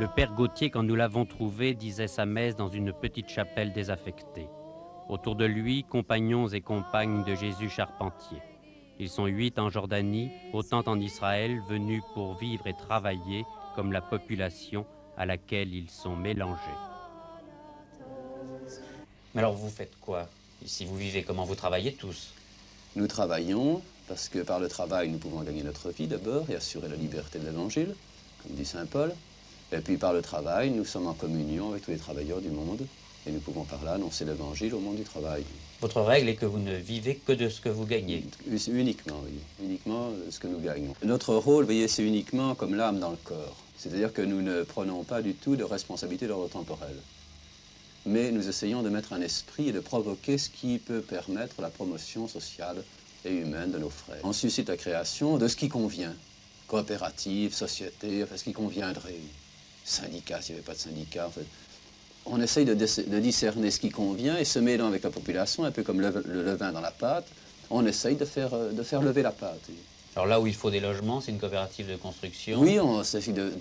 Le père Gautier, quand nous l'avons trouvé, disait sa messe dans une petite chapelle désaffectée. Autour de lui, compagnons et compagnes de Jésus Charpentier. Ils sont 8 en Jordanie, autant en Israël, venus pour vivre et travailler comme la population à laquelle ils sont mélangés. Mais alors vous faites quoi? Ici vous vivez comment? Vous travaillez tous? Nous travaillons parce que par le travail, nous pouvons gagner notre vie d'abord et assurer la liberté de l'Évangile, comme dit saint Paul. Et puis par le travail, nous sommes en communion avec tous les travailleurs du monde et nous pouvons par là annoncer l'Évangile au monde du travail. Votre règle est que vous ne vivez que de ce que vous gagnez? Uniquement, oui. Uniquement ce que nous gagnons. Notre rôle, voyez, c'est uniquement comme l'âme dans le corps. C'est-à-dire que nous ne prenons pas du tout de responsabilité d'ordre temporel. Mais nous essayons de mettre un esprit et de provoquer ce qui peut permettre la promotion sociale et humaine de nos frères. On suscite la création de ce qui convient. Coopérative, société, enfin ce qui conviendrait. Syndicat, s'il n'y avait pas de syndicat, en fait. On essaye de discerner ce qui convient et se mêlant avec la population, un peu comme le levain dans la pâte, on essaye de faire lever la pâte. Alors là où il faut des logements, c'est une coopérative de construction? Oui, on essaie de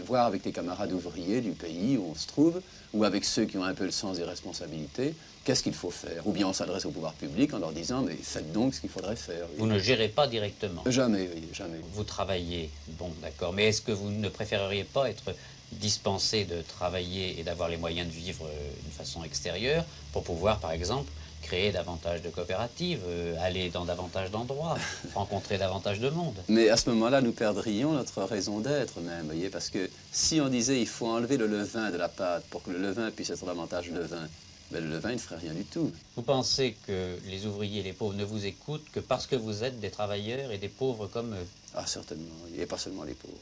voir avec les camarades ouvriers du pays où on se trouve, ou avec ceux qui ont un peu le sens des responsabilités, qu'est-ce qu'il faut faire. Ou bien on s'adresse au pouvoir public en leur disant, mais faites donc ce qu'il faudrait faire. Vous ne gérez pas directement? Jamais, oui, jamais. Vous travaillez, bon d'accord, mais est-ce que vous ne préféreriez pas être dispensé de travailler et d'avoir les moyens de vivre d'une façon extérieure pour pouvoir, par exemple, créer davantage de coopératives, aller dans davantage d'endroits, rencontrer davantage de monde? Mais à ce moment-là, nous perdrions notre raison d'être même, voyez, parce que si on disait il faut enlever le levain de la pâte pour que le levain puisse être davantage levain, ben, le levain il ne ferait rien du tout. Vous pensez que les ouvriers et les pauvres ne vous écoutent que parce que vous êtes des travailleurs et des pauvres comme eux? Ah, certainement, et pas seulement les pauvres.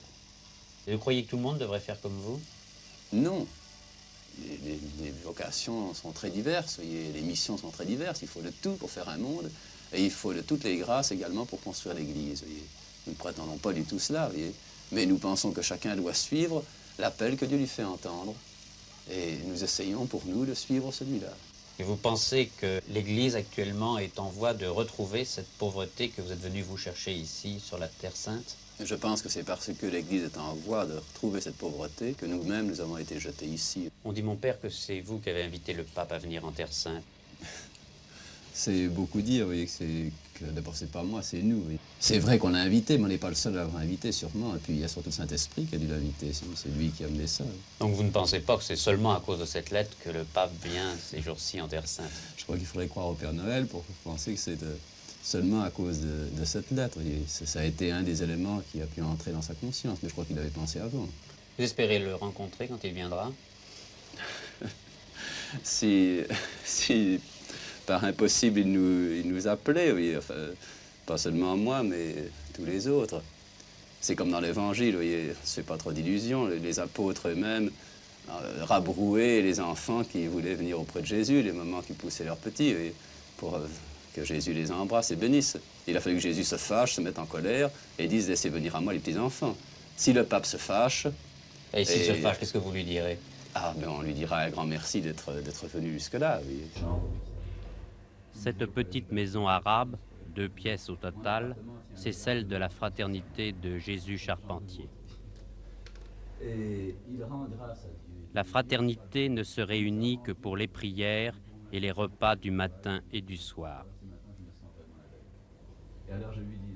Et vous croyez que tout le monde devrait faire comme vous? Non. Les vocations sont très diverses, voyez, les missions sont très diverses. Il faut de tout pour faire un monde, et il faut de toutes les grâces également pour construire l'Église. Nous ne prétendons pas du tout cela, voyez, mais nous pensons que chacun doit suivre l'appel que Dieu lui fait entendre, et nous essayons pour nous de suivre celui-là. Et vous pensez que l'Église actuellement est en voie de retrouver cette pauvreté que vous êtes venu vous chercher ici sur la Terre Sainte? Je pense que c'est parce que l'Église est en voie de retrouver cette pauvreté que nous-mêmes nous avons été jetés ici. On dit, mon père, que c'est vous qui avez invité le pape à venir en Terre Sainte. C'est beaucoup dire, vous voyez, que d'abord c'est pas moi, c'est nous. Oui. C'est vrai qu'on l'a invité, mais on n'est pas le seul à l'avoir invité sûrement. Et puis il y a surtout le Saint-Esprit qui a dû l'inviter, c'est lui qui a amené ça. Donc vous ne pensez pas que c'est seulement à cause de cette lettre que le pape vient ces jours-ci en Terre Sainte? Je crois qu'il faudrait croire au Père Noël pour penser que c'est seulement à cause de cette lettre. Et ça a été un des éléments qui a pu entrer dans sa conscience, mais je crois qu'il avait pensé avant. Vous espérez le rencontrer quand il viendra? si par impossible il nous appelait, oui, enfin, pas seulement moi, mais tous les autres. C'est comme dans l'Évangile, vous voyez, c'est pas trop d'illusions. Les apôtres eux-mêmes rabrouaient les enfants qui voulaient venir auprès de Jésus, les mamans qui poussaient leurs petits, oui, pour que Jésus les embrasse et bénisse. Il a fallu que Jésus se fâche, se mette en colère et dise « Laissez venir à moi les petits-enfants ». Si le pape se fâche... Et s'il se fâche, qu'est-ce que vous lui direz? Ah, ben on lui dira un grand merci d'être venu jusque-là, oui. Cette petite maison arabe, 2 pièces au total, c'est celle de la fraternité de Jésus Charpentier. La fraternité ne se réunit que pour les prières et les repas du matin et du soir. Et alors je lui dis,